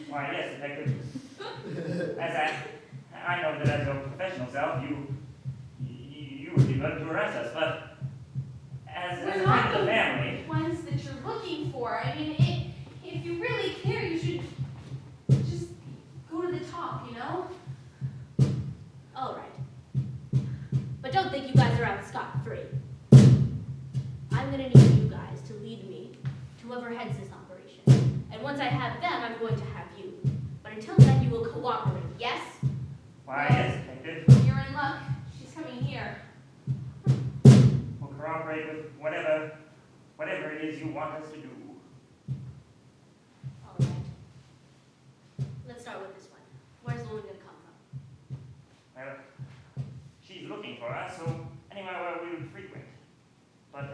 Why, yes, detective. As I know that as your professional self, you would be willing to arrest us, but as a We're friend not of the the family, ones that you're looking for. I mean, if you really care, you should just go to the top, you know? All right. But don't think you guys are out scot-free. I'm going to need you guys to lead me to whoever heads this operation. And once I have them, I'm going to have you. But until then, you will cooperate, yes? why, yes, detective, You're in luck. She's coming here. we'll cooperate with whatever it is you want us to do. All right. Let's start with this one. Where's the woman gonna come from? Well, she's looking for us, so anywhere where we would frequent. But,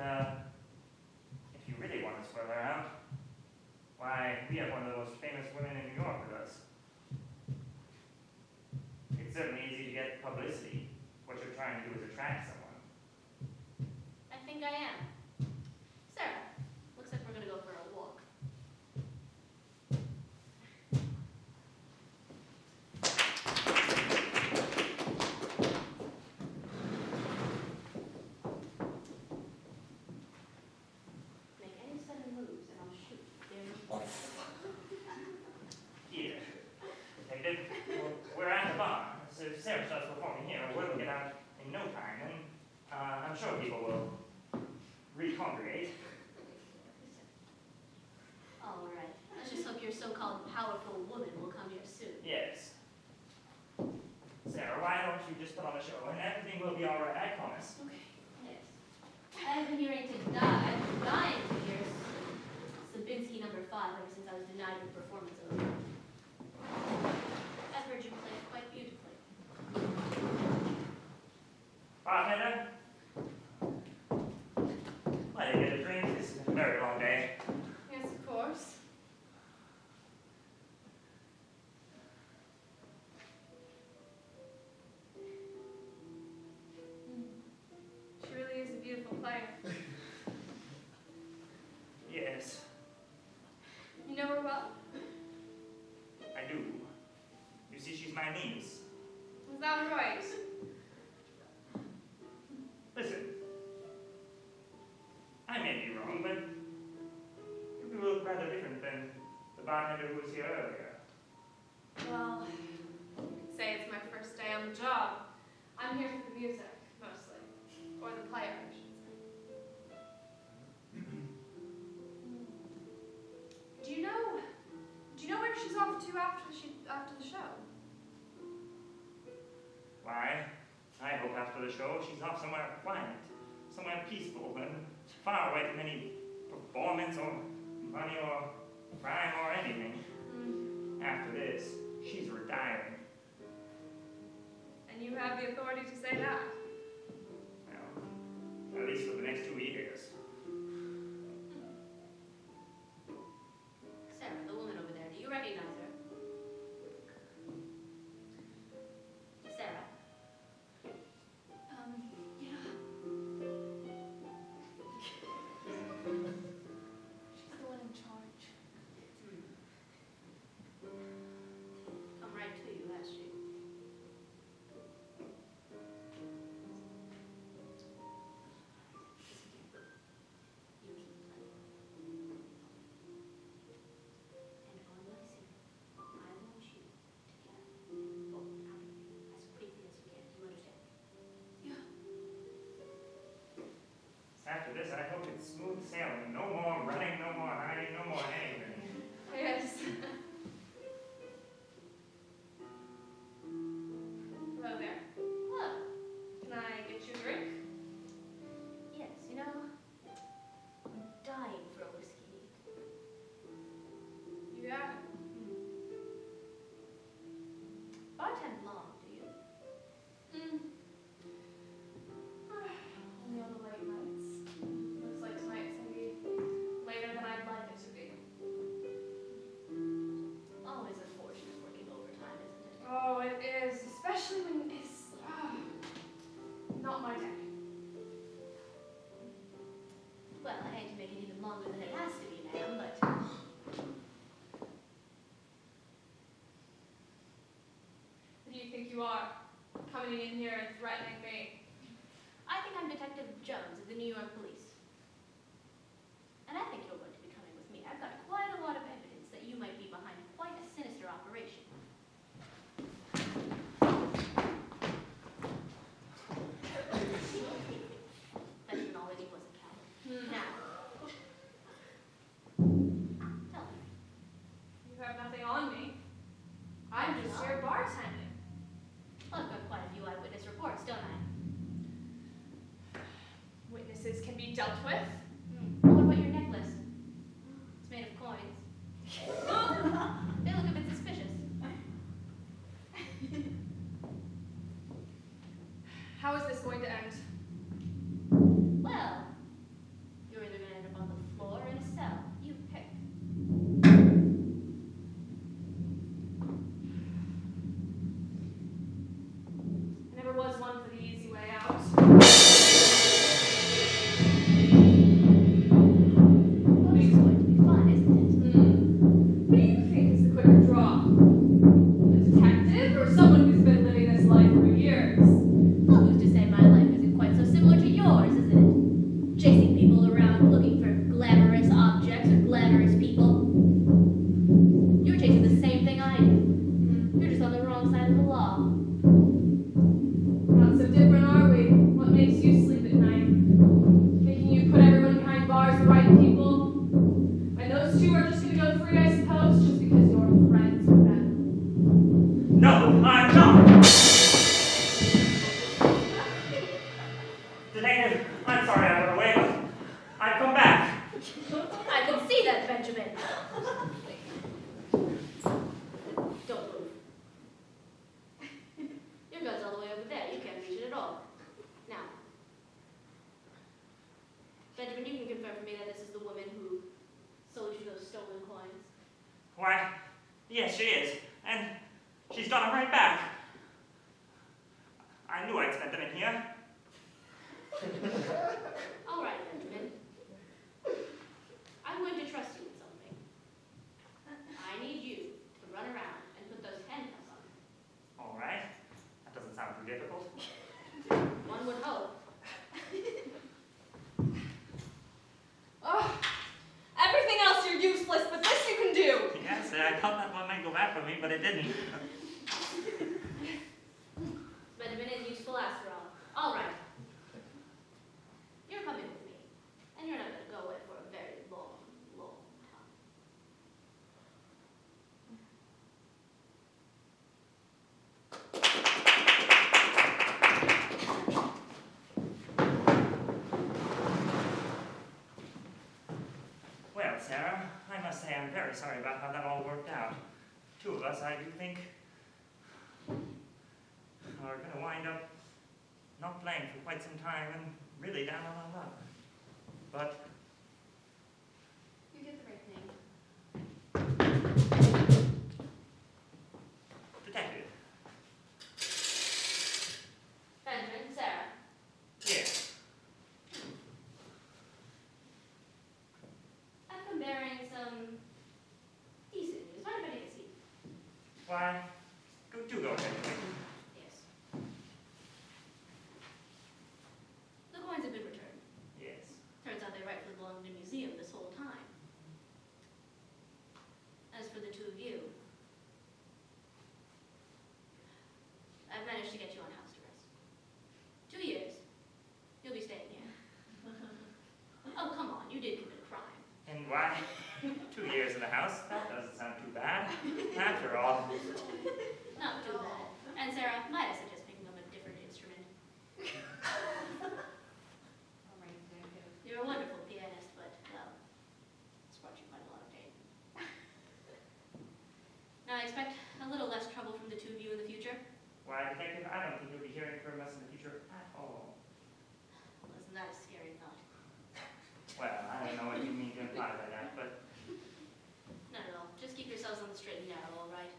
if you really want to swear her out, why, we have one of the most famous women in New York with us. It's certainly easy to get publicity. What you're trying to do is attract someone. I think I am. Sarah, looks like we're gonna go for a walk. Make any sudden moves and I'll shoot. Here. Detective, we're at the bar. So if Sarah starts performing here, word will get out in no time, and I'm sure people will recongregate. All right. Let's just hope your so-called powerful woman will come here soon. Yes. Sarah, why don't you just put on a show and everything will be all right, I promise. Yes. I've been dying to hear Sabinski number 5 ever since I was denied the performance of it. I've heard you play it quite beautifully. Bartender? Why did you get a drink? This is a very long day. Yes, of course. She really is a beautiful player. Yes, You know her well? I do. You see, she's my niece. Is that right? Listen. I may be wrong, but you look rather different than the bartender who was here earlier. Well, you could say it's my first day on the job. I'm here for the music, mostly. Or the player, I should say. Do you know where she's off to after the show? Why? I hope after the show she's off somewhere quiet, somewhere peaceful, and far away from any performance or money or crime or anything. After this, she's retiring. And you have the authority to say that? Well, at least for the next 2 years. Sarah, the woman over there, do you recognize her? Sarah? Yeah. She's the one in charge. Come right to you, has she? You keep playing. And on my secret, I want you to get out of here as quickly as you can. Do you understand? After this, I hope it's smooth sailing. No more running, no more hiding, no more anything. Yes. Hello there. Hello. Can I get you a drink? Yes, you know, I'm dying for a whiskey. You got it. Bartend long, do you? Only on the late nights. Looks like tonight's gonna be later than I'd like it to be. Always unfortunate working overtime, isn't it? Oh, it is, especially when it's not my day. Well, I hate to make it even longer than it has to be, ma'am, but Who do you think you are, coming in here and threatening me? I think I'm Detective Jones of the New York Police. And I think you're going to be coming with me. I've got quite a lot of evidence that you might be behind quite a sinister operation. That's when all it was a coward. Now, tell me. You have nothing on me. I'm just here bartending. Well, I've got quite a few eyewitness reports, don't I? Witnesses can be dealt with. What about your necklace? Why, yes, she is. And she's got them right back. I knew I'd spent them in here. All right, Benjamin. I'm going to trust you with something. I need you to run around and put those handcuffs on. All right. That doesn't sound too difficult. One would hope. Oh, everything else you're useless, but this you can do. Yes, I thought that one might go back for me, but it didn't. Benjamin is useful after all. All right. You're coming with me, and you're not going to go away for a very long, long time. Well, Sarah, I must say I'm very sorry about how that all worked out. Two of us, I do think, are going to wind up not playing for quite some time and really down on our luck. But You get the right name. detective, Benjamin, Sarah. yes, I've been bearing some decent news. Mind if I take a seat? why, do go ahead. Yes. The coins have been returned. Yes. Turns out they rightfully belonged in a museum this whole time. As for the two of you, I've managed to get you on house arrest. 2 years. You'll be staying here. Oh, come on, you did commit a crime. And why, 2 years in the house, that doesn't sound too bad. After all, Not too bad. And Sarah, might I suggest picking up a different instrument? You're a wonderful pianist, but, well, it's brought you quite a lot of pain. Now, I expect a little less trouble from the two of you in the future. why, detective, I don't think you'll be hearing from us in the future at all. Well, isn't that a scary thought? Well, I don't know what you mean to imply by that, but Not at all. Just keep yourselves on the straight and narrow, all right?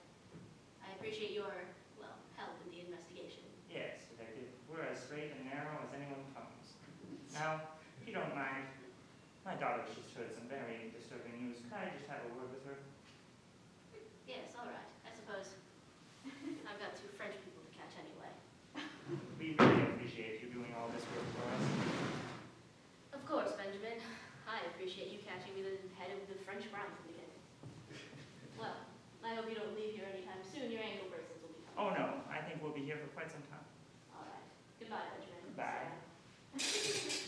I appreciate your, well, help in the investigation. yes, detective, we're as straight and narrow as anyone comes. Now, if you don't mind, my daughter just heard some very disturbing news. Could I just have a word with her? Yes, all right. I suppose I've got 2 French people to catch anyway. We really appreciate you doing all this work for us. Of course, Benjamin. I appreciate you catching me the head of the French crime syndicate. Well, I hope you don't leave here anytime soon. Your ankle bracelets will be coming. Oh no, I think we'll be here for quite some time. All right. Goodbye, Benjamin. Bye.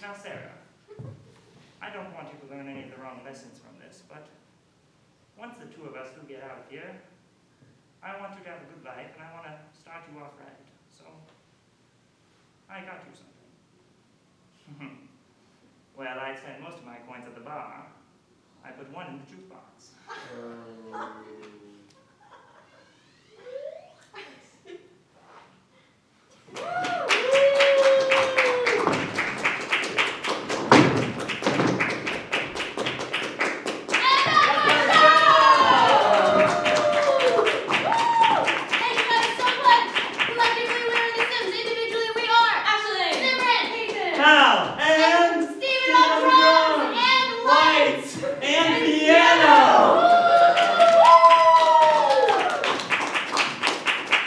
Now, Sarah, I don't want you to learn any of the wrong lessons from this, but once the two of us do get out of here, I want you to have a good life, and I want to start you off right. So, I got you something. Well, I spent most of my coins at the bar. I put one in the jukebox. Thank you guys so much! Collectively, we are the Sims. Individually, we are Ashley, Simran, Hal! And Steven on drums, and lights! And piano!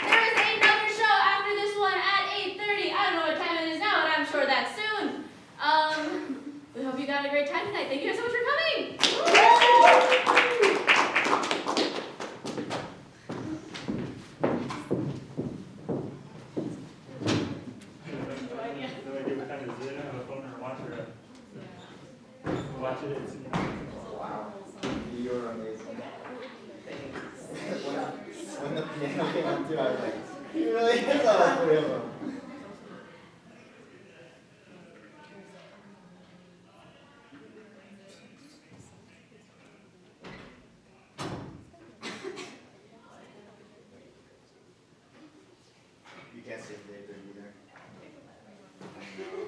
There is another show after this one at 8:30. I don't know what time it is now, but I'm sure that's soon. We hope you got a great time tonight. Thank you guys so much for coming. No idea what time it is. I have a phone or a watch or a... Watch it. Wow, you're amazing. when the piano came up too, I was like, he really is all three of them. You can't stay for the 8:30 either. I know.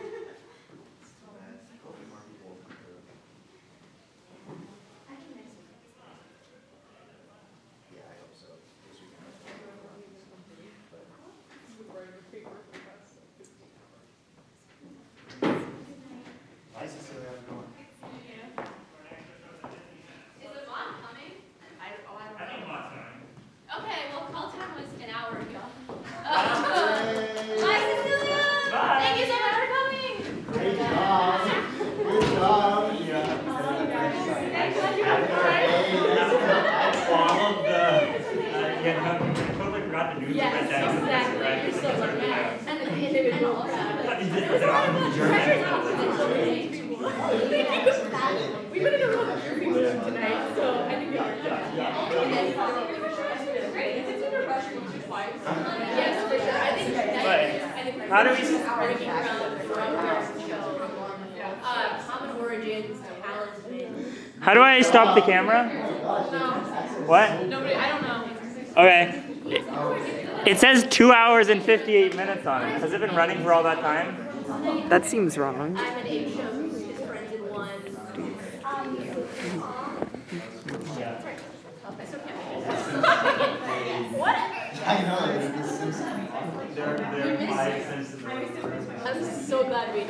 It's too bad. Hopefully more people will come through. have to do the Yes, red jackets, exactly. right? You're so It's lucky. like, And the individual But crowd. it's just the German. We wouldn't have loved your people tonight, so I think we are. Yes, for sure. I think How do we? breaking ground from our show. Common origins, talisman. How do I stop the camera? What? Nobody, I don't know. Okay. It says 2 hours and 58 minutes on it. Has it been running for all that time? That seems wrong. I have an 8 shows, his friends in one. What? I know, it's the Simpsons. I'm so glad we